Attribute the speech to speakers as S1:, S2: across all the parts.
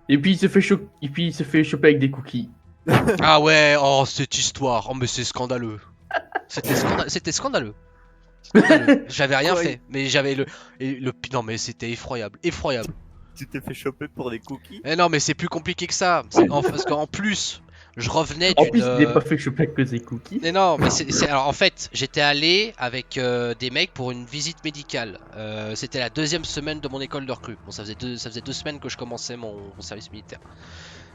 S1: Et puis il se fait choper avec des cookies.
S2: Ah ouais, oh cette histoire, oh mais c'est scandaleux. C'était scandaleux. Scandaleux. J'avais rien
S3: Quoi,
S2: fait, mais j'avais non mais c'était effroyable, effroyable.
S3: tu t'es fait choper pour des cookies?
S2: Eh non mais c'est plus compliqué que ça. Parce qu'en plus, je revenais
S1: En
S2: d'une.
S1: plus, il n'est pas fait choper avec des cookies.
S2: Mais non, mais alors en fait, j'étais allé avec des mecs pour une visite médicale. C'était la deuxième semaine de mon école de recrue. Bon, ça faisait 2 semaines que je commençais mon service militaire.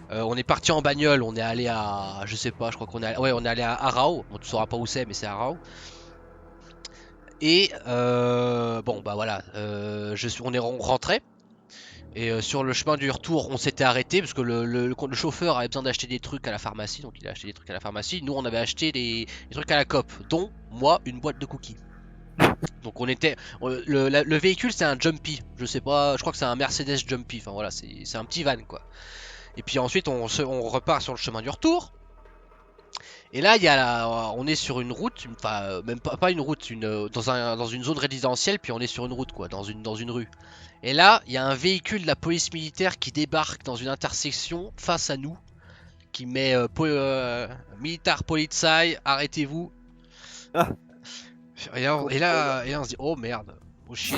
S2: On est parti en bagnole, on est allé à, je sais pas, je crois on est allé à Arao. Bon, tu sauras pas où c'est, mais c'est Arao. Et bon bah voilà, on est rentré. Et sur le chemin du retour, on s'était arrêté parce que le chauffeur avait besoin d'acheter des trucs à la pharmacie, donc il a acheté des trucs à la pharmacie. Nous, on avait acheté des trucs à la COP, dont moi une boîte de cookies. Donc on était, le véhicule c'est un Jumpy, je sais pas, je crois que c'est un Mercedes Jumpy. Enfin voilà, c'est un petit van quoi. Et puis ensuite on repart sur le chemin du retour. Et là, on est sur une route, enfin même pas une route, dans une zone résidentielle, puis on est sur une route quoi, dans une rue. Et là, il y a un véhicule de la police militaire qui débarque dans une intersection face à nous, qui met Militaire Polizei, arrêtez-vous.
S3: Ah.
S2: Et là, on se dit oh merde, oh shit.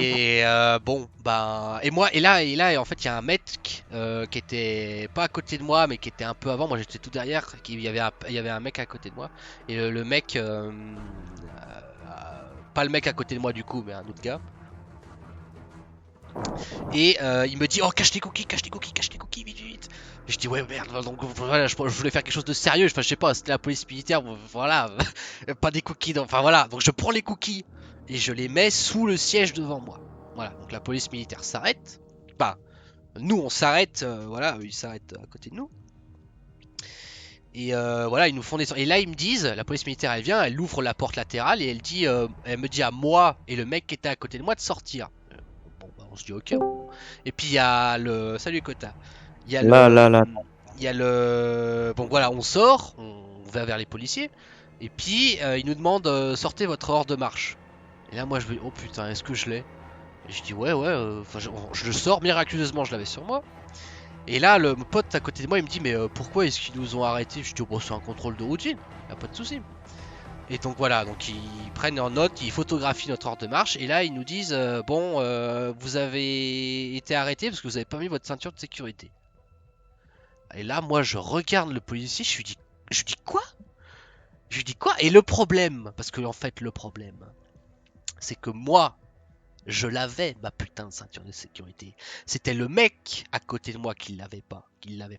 S2: Et bon, bah, et là, en fait, il y a un mec qui était pas à côté de moi, mais qui était un peu avant. Moi, j'étais tout derrière. Il y avait un mec à côté de moi, et le mec, pas le mec à côté de moi du coup, mais un autre gars. Et il me dit oh cache tes cookies, cache tes cookies, cache tes cookies, vite, vite. Et je dis ouais merde, donc voilà, je voulais faire quelque chose de sérieux. Enfin, je sais pas, c'était la police militaire, voilà, pas des cookies. Enfin voilà, donc je prends les cookies et je les mets sous le siège devant moi. Voilà, donc la police militaire s'arrête. Bah, nous on s'arrête, voilà, ils s'arrêtent à côté de nous. Et voilà, ils nous font descendre. Et là, ils me disent, la police militaire, elle vient, elle ouvre la porte latérale et elle me dit à moi et le mec qui était à côté de moi de sortir. Bon, bah, on se dit ok. Et puis il y a le. Salut Kota. Il y a
S4: Là,
S2: le.
S4: là, là.
S2: Il y a le. Bon, voilà, on sort, on va vers les policiers. Et puis ils nous demandent sortez votre ordre de marche. Et là, moi, je vais. Oh putain, est-ce que je l'ai? Et je dis ouais, ouais. Enfin, je le sors miraculeusement, je l'avais sur moi. Et là, mon pote à côté de moi, il me dit mais pourquoi est-ce qu'ils nous ont arrêtés? Je dis oh, bon, c'est un contrôle de routine, y a pas de souci. Et donc voilà, donc ils prennent en note, ils photographient notre ordre de marche et là ils nous disent bon, vous avez été arrêté parce que vous avez pas mis votre ceinture de sécurité. Et là, moi, je regarde le policier, je lui dis quoi? Je lui dis quoi? Et le problème, parce que en fait, le problème, c'est que moi, je l'avais, ma putain de ceinture de sécurité. C'était le mec à côté de moi qui l'avait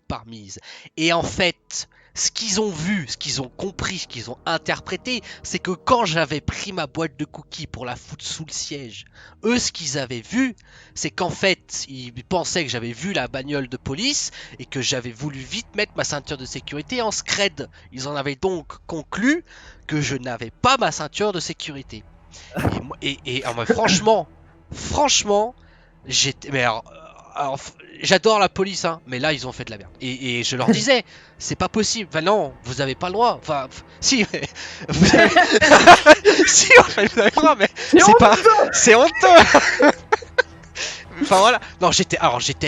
S2: pas remise. Et en fait, ce qu'ils ont vu, ce qu'ils ont compris, ce qu'ils ont interprété, c'est que quand j'avais pris ma boîte de cookies pour la foutre sous le siège, eux, ce qu'ils avaient vu, c'est qu'en fait, ils pensaient que j'avais vu la bagnole de police et que j'avais voulu vite mettre ma ceinture de sécurité en scred. Ils en avaient donc conclu que je n'avais pas ma ceinture de sécurité. Mais franchement, j'étais. Mais alors, j'adore la police, hein, mais là ils ont fait de la merde. Et je leur disais, c'est pas possible. Enfin non, vous avez pas le droit. Enfin, si, mais vous avez... si, en fait, vous avez le droit, mais c'est pas. C'est honteux. Enfin voilà. Non, j'étais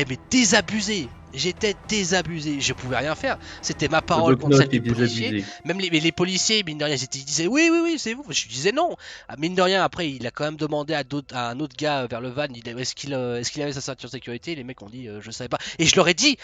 S2: mais désabusé. J'étais désabusé, je pouvais rien faire. C'était ma parole contre celle des policiers. Même les policiers, mine de rien, ils disaient oui, oui, oui, c'est vous. Je disais non. Mine de rien, après, il a quand même demandé à un autre gars vers le van, est-ce qu'il avait sa ceinture de sécurité. Les mecs ont dit, je savais pas. Et je leur ai dit,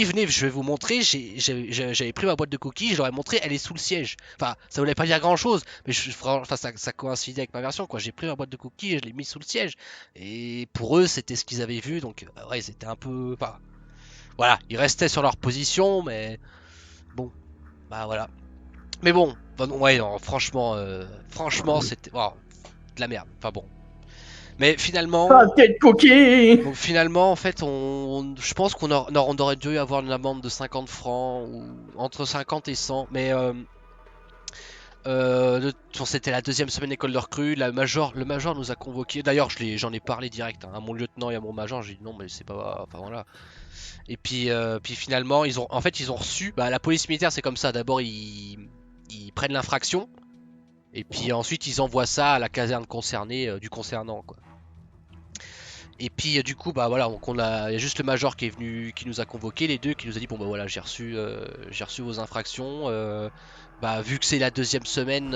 S2: venez, je vais vous montrer. J'avais pris ma boîte de cookies, je leur ai montré, elle est sous le siège. Enfin, ça voulait pas dire grand chose, mais ça coïncidait avec ma version, quoi. J'ai pris ma boîte de cookies et je l'ai mis sous le siège. Et pour eux, c'était ce qu'ils avaient vu, donc ouais, c'était un peu. Enfin, voilà, ils restaient sur leur position, mais bon, bah voilà. Mais bon, bah non, ouais, non, franchement, c'était de la merde. Enfin bon. Mais finalement, donc finalement, en fait, je pense qu'on aurait dû avoir une amende de 50 francs ou entre 50 et 100. Mais c'était la deuxième semaine d'école de recrue. Le major nous a convoqués. D'ailleurs, j'en ai parlé direct hein, à mon lieutenant et à mon major. J'ai dit non, mais c'est pas. Enfin voilà. Et puis finalement, ils ont reçu. Bah, la police militaire, c'est comme ça. D'abord, ils prennent l'infraction. Et puis ensuite, ils envoient ça à la caserne concernée du concernant, quoi. Et puis du coup bah voilà, donc il y a juste le major qui est venu, qui nous a convoqués les deux, qui nous a dit bon bah voilà j'ai reçu vos infractions. Bah vu que c'est la deuxième semaine,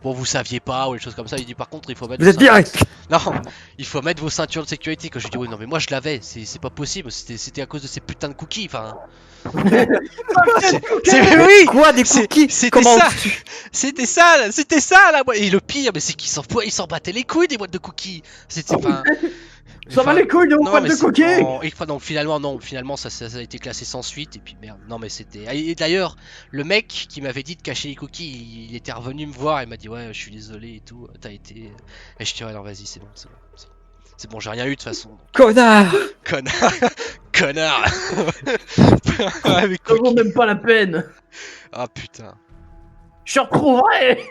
S2: bon vous saviez pas ou des choses comme ça. Il dit par contre il faut mettre
S4: Vous êtes direct.
S2: non, il faut mettre vos ceintures de sécurité. Que je dis oui non mais moi je l'avais, c'est pas possible, c'était à cause de ces putains de cookies. Enfin, oui,
S4: Quoi, des cookies?
S2: c'était
S4: Comment
S2: ça. C'était ça là. Et le pire, mais c'est qu'ils s'en battaient les couilles des boîtes de cookies. C'était enfin.
S1: Ça va les couilles de vos boîtes
S2: mais
S1: de cookies.
S2: non, finalement ça a été classé sans suite et puis merde. Non mais c'était. Et d'ailleurs, le mec qui m'avait dit de cacher les cookies, il était revenu me voir et m'a dit ouais, je suis désolé et tout. T'as été. Et je dis ouais, non vas-y, c'est bon. C'est bon, j'ai rien eu de toute façon.
S4: Connard.
S2: Connard.
S1: Ça vaut même pas la peine.
S2: Ah putain.
S1: Je retrouverai.